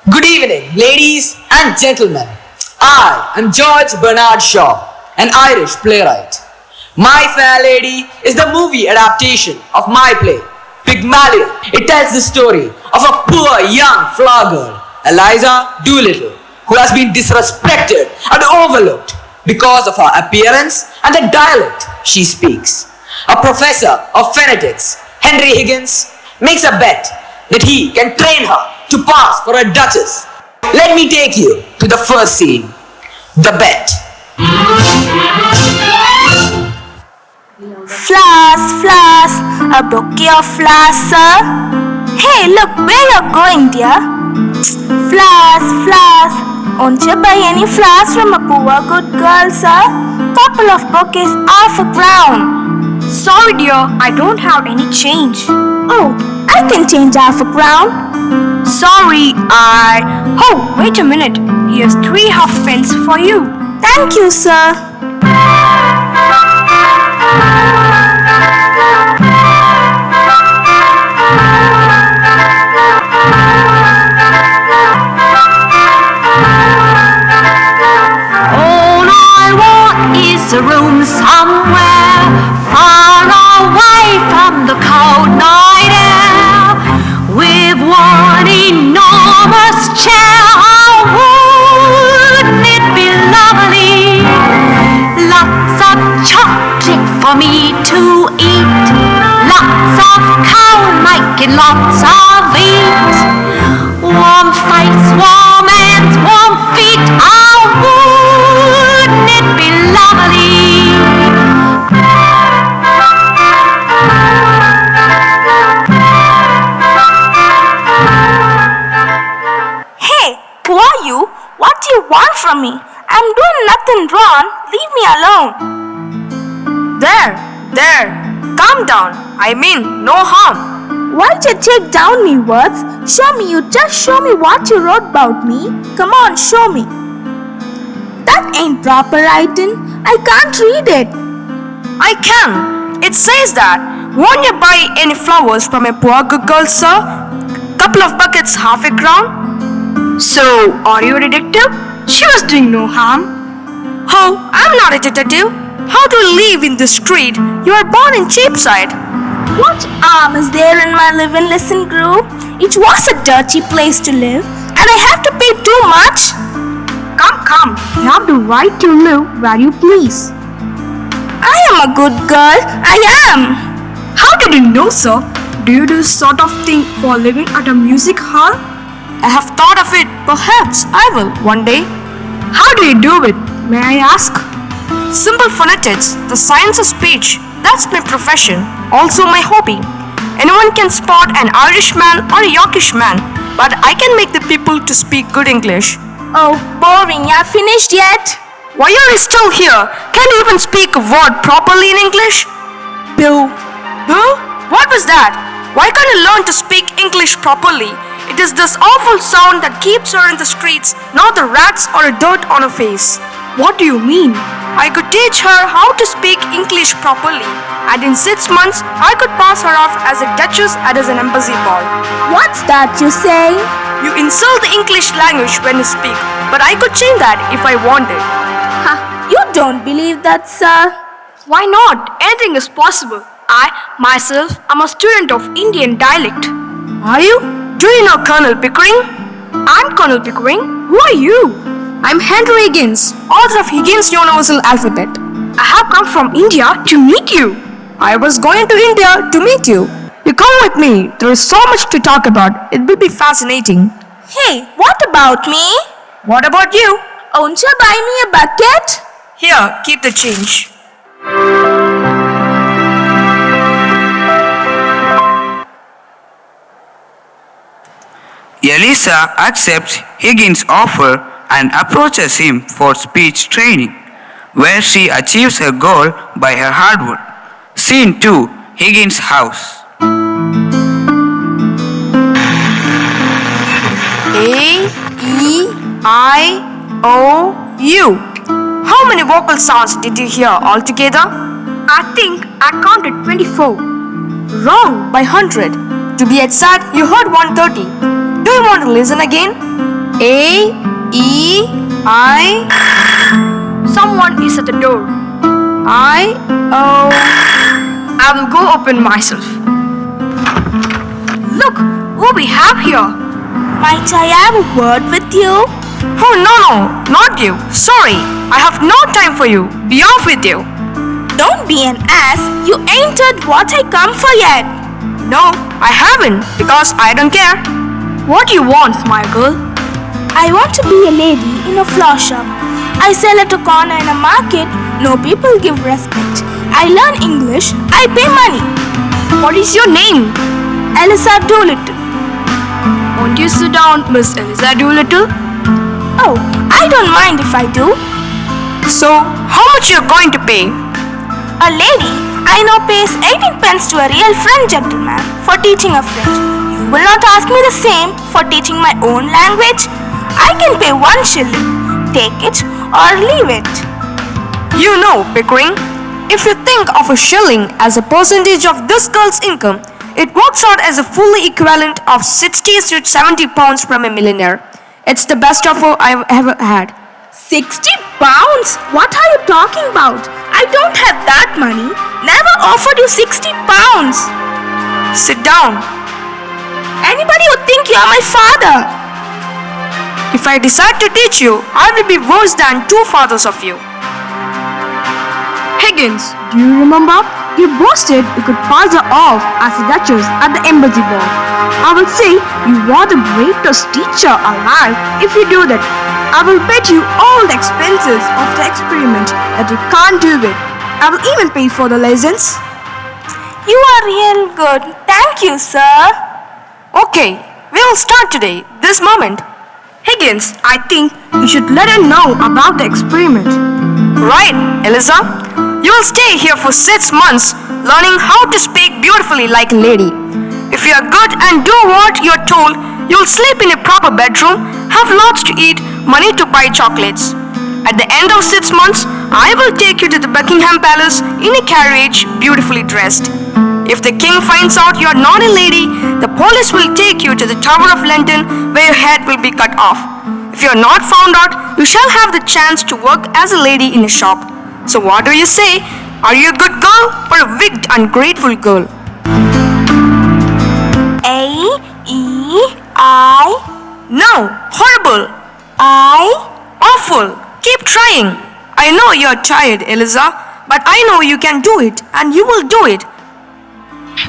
Good evening, ladies and gentlemen. I am George Bernard Shaw, an Irish playwright. My Fair Lady is the movie adaptation of my play, Pygmalion. It tells the story of a poor young flower girl, Eliza Doolittle, who has been disrespected and overlooked because of her appearance and the dialect she speaks. A professor of phonetics, Henry Higgins, makes a bet that he can train her to pass for a duchess. Let me take you to the first scene, the bet. Flowers, flowers, a bouquet of flowers, sir. Hey, look where you're going, dear. Flowers, flowers. Won't you buy any flowers from a poor good girl, sir? Couple of bouquets, half a crown. Sorry, dear, I don't have any change. Oh, I can change half a crown. Sorry, Oh, wait a minute. Here's 3 halfpence for you. Thank you, sir. All I want is a room somewhere far away from the cold night air, with one enormous chair. Oh, wouldn't it be lovely? Lots of chocolate for me to eat, lots of cow making lots of eat, warm face, warm hands, warm feet. Oh, wouldn't it be lovely? Hey, who are you? What do you want from me? I'm doing nothing wrong. Leave me alone. There. Calm down. I mean, no harm. Why'd you take down me words? Show me, you just show me what you wrote about me. Come on, show me. That ain't proper writing. I can't read it. I can. It says that, won't you buy any flowers from a poor good girl, sir? Couple of buckets, half a crown. So, are you a detective? She was doing no harm. Oh, I'm not a detective. How to live in the street? You are born in Cheapside. What harm is there in my live and listen group? It was a dirty place to live, and I have to pay too much. Come. You have the right to live where you please. I am a good girl. I am. How did you know, sir? Do you do this sort of thing for a living at a music hall? I have thought of it. Perhaps I will one day. How do you do it? May I ask? Simple phonetics, the science of speech. That's my profession. Also my hobby. Anyone can spot an Irishman or a Yorkish man, but I can make the people to speak good English. Oh, boring. You finished yet? Why are you still here? Can't you even speak a word properly in English? Boo. Huh? What was that? Why can't you learn to speak English properly? It is this awful sound that keeps her in the streets, not the rats or a dirt on her face. What do you mean? I could teach her how to speak English properly, and in 6 months, I could pass her off as a duchess and as an embassy ball. What's that you say? You insult the English language when you speak, but I could change that if I wanted. Ha, you don't believe that, sir? Why not? Anything is possible. I, myself, am a student of Indian dialect. Are you? Do you know Colonel Pickering? I'm Colonel Pickering. Who are you? I'm Henry Higgins, author of Higgins' Universal Alphabet. I have come from India to meet you. I was going to India to meet you. You come with me. There is so much to talk about. It will be fascinating. Hey, what about me? What about you? Won't you buy me a bucket? Here, keep the change. Elisa accepts Higgins' offer and approaches him for speech training, where she achieves her goal by her hard work. Scene 2. Higgins' house. A-E-I-O-U. How many vocal sounds did you hear altogether? I think I counted 24. Wrong by 100. To be exact, you heard 130. Do you want to listen again? A, E, I. Someone is at the door. I, O. I will go open myself. Look, who we have here. Might I have a word with you? Oh, no, not you. Sorry, I have no time for you. Be off with you. Don't be an ass. You ain't heard what I come for yet. No, I haven't because I don't care. What do you want, my girl? I want to be a lady in a flower shop. I sell at a corner in a market. No people give respect. I learn English. I pay money. What is your name? Eliza Doolittle. Won't you sit down, Miss Eliza Doolittle? Oh, I don't mind if I do. So, how much you're going to pay? A lady I know pays 18 pence to a real French gentleman for teaching a French. You will not ask me the same for teaching my own language. I can pay 1 shilling. Take it or leave it. You know, Pickering, if you think of a shilling as a percentage of this girl's income, it works out as a fully equivalent of 60 to 70 pounds from a millionaire. It's the best offer I've ever had. 60 pounds? What are you talking about? I don't have that money. Never offered you 60 pounds. Sit down. Anybody would think you are my father. If I decide to teach you, I will be worse than 2 fathers of you. Higgins, do you remember? You boasted you could pass her off as a duchess at the embassy ball. I will say you are the greatest teacher alive if you do that. I will bet you all the expenses of the experiment that you can't do it. I will even pay for the lessons. You are real good. Thank you, sir. Okay, we will start today, this moment. Higgins, I think you should let her know about the experiment. Right, Eliza. You will stay here for 6 months learning how to speak beautifully like a lady. If you are good and do what you are told, you will sleep in a proper bedroom, have lots to eat, money to buy chocolates. At the end of 6 months, I will take you to the Buckingham Palace in a carriage, beautifully dressed. If the king finds out you are not a lady, the police will take you to the Tower of London where your head will be cut off. If you are not found out, you shall have the chance to work as a lady in a shop. So what do you say? Are you a good girl or a wicked, ungrateful girl? A, E, I, No, horrible, awful. Keep trying. I know you're tired, Eliza, but I know you can do it and you will do it.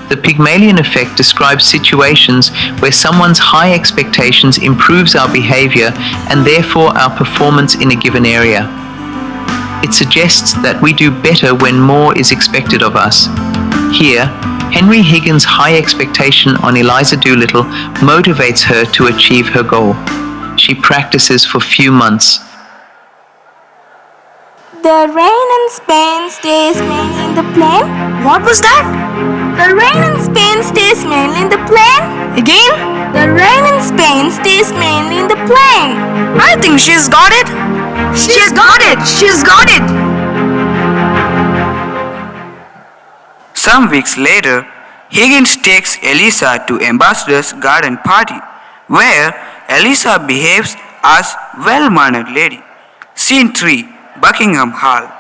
The Pygmalion effect describes situations where someone's high expectations improves our behavior and therefore our performance in a given area. It suggests that we do better when more is expected of us. Here, Henry Higgins' high expectation on Eliza Doolittle motivates her to achieve her goal. She practices for few months. The rain in Spain stays mainly in the plain. What was that? The rain in Spain stays mainly in the plain. Again? The rain in Spain stays mainly in the plain. I think she's got it. She's got it. She's got it. Some weeks later, Higgins takes Eliza to Ambassador's garden party, where Eliza behaves as well-mannered lady. Scene 3, Buckingham Hall.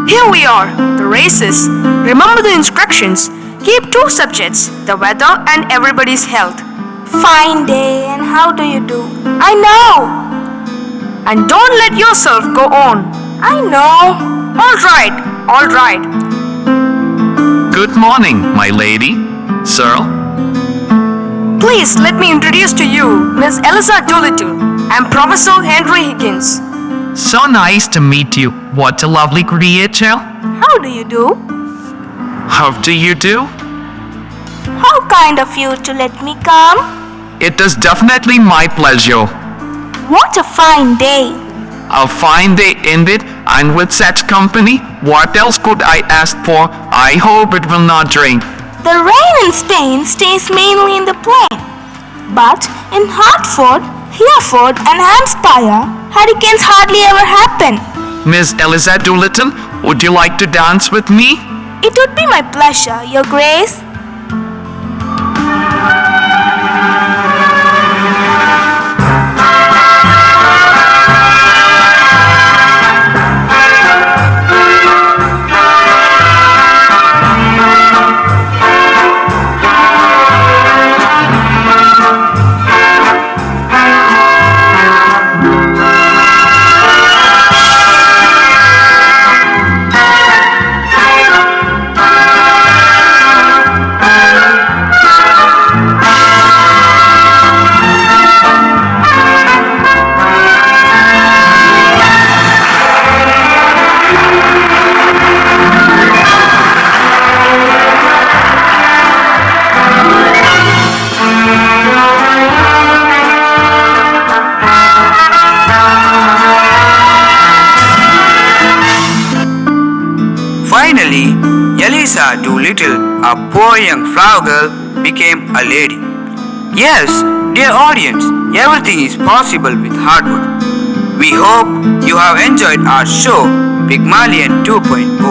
Here we are, the races. Remember the instructions. Keep 2 subjects, the weather and everybody's health. Fine day, and how do you do? I know. And don't let yourself go on. I know. All right. Good morning, my lady. Sir, Please let me introduce to you Miss Eliza Doolittle. I'm Professor Henry Higgins. so nice to meet you. What a lovely creature. How do you do? How do you do? How kind of you to let me come. It is definitely my pleasure. What a fine day. A fine day indeed, and with such company, what else could I ask for? I hope it will not rain. The rain in Spain stays mainly in the plain. But in Hartford, Hereford and Hampshire, hurricanes hardly ever happen. Miss Eliza Doolittle, would you like to dance with me? It would be my pleasure, Your Grace. little, a poor young flower girl became a lady. Yes, dear audience, everything is possible with hard work. We hope you have enjoyed our show, Pygmalion 2.0.